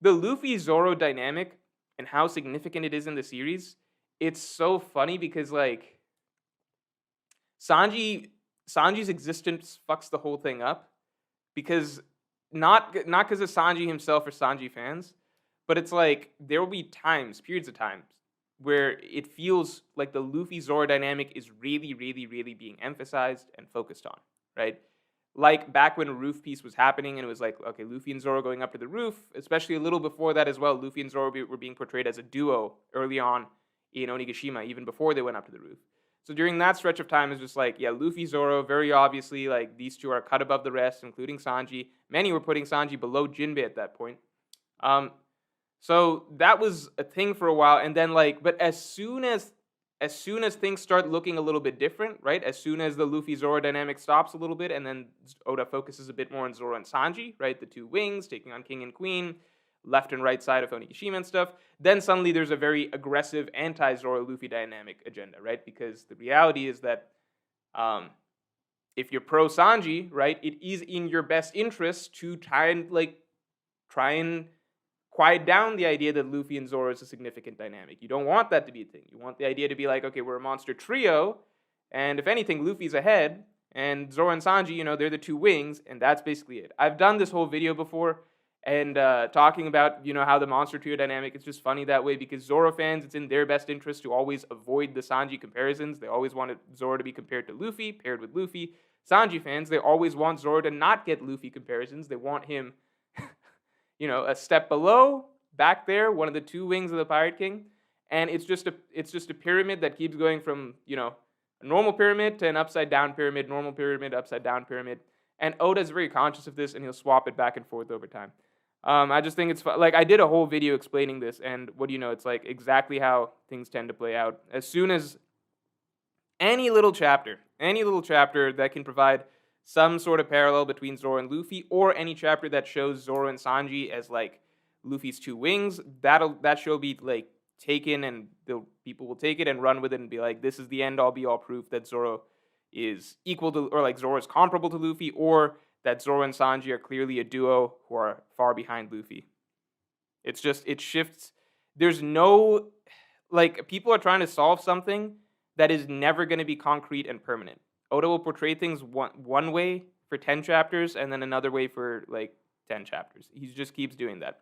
the Luffy Zoro dynamic and how significant it is in the series, it's so funny because like Sanji Sanji's existence fucks the whole thing up because not because of Sanji himself or Sanji fans, but it's like there will be times, periods of times, where it feels like the Luffy Zoro dynamic is really, really, really being emphasized and focused on, right? Like back when Roof Piece was happening, and it was like, okay, Luffy and Zoro going up to the roof, especially a little before that as well. Luffy and Zoro were being portrayed as a duo early on in Onigashima, even before they went up to the roof. So during that stretch of time, it's just like, yeah, Luffy, Zoro, very obviously, like these two are cut above the rest, including Sanji. Many were putting Sanji below Jinbei at that point. Um, so that was a thing for a while, and then like, but as soon as things start looking a little bit different, right? As soon as the Luffy Zoro dynamic stops a little bit, and then Oda focuses a bit more on Zoro and Sanji, right? The two wings taking on King and Queen, left and right side of Onigashima and stuff. Then suddenly there's a very aggressive anti-Zoro Luffy dynamic agenda, right? Because the reality is that um, if you're pro Sanji, right, it is in your best interest to try and quiet down the idea that Luffy and Zoro is a significant dynamic. You don't want that to be a thing. You want the idea to be like, okay, we're a monster trio, and if anything, Luffy's ahead, and Zoro and Sanji, they're the two wings, and that's basically it. I've done this whole video before, and talking about, how the monster trio dynamic is just funny that way, because Zoro fans, it's in their best interest to always avoid the Sanji comparisons. They always wanted Zoro to be compared to Luffy, paired with Luffy. Sanji fans, they always want Zoro to not get Luffy comparisons. They want him a step below, back there, one of the two wings of the Pirate King, and it's just a pyramid that keeps going from a normal pyramid to an upside down pyramid, normal pyramid, upside down pyramid, and Oda's very conscious of this, and he'll swap it back and forth over time. I just think it's like I did a whole video explaining this, and what do you know? It's like exactly how things tend to play out. As soon as any little chapter that can provide some sort of parallel between Zoro and Luffy, or any chapter that shows Zoro and Sanji as like Luffy's two wings, that show be like taken, and the people will take it and run with it and be like, this is the end all be all proof that Zoro is equal to, or like Zoro is comparable to Luffy, or that Zoro and Sanji are clearly a duo who are far behind Luffy. It's just, it shifts. There's no, like, people are trying to solve something that is never going to be concrete and permanent. Oda will portray things one way for 10 chapters and then another way for like 10 chapters. He just keeps doing that.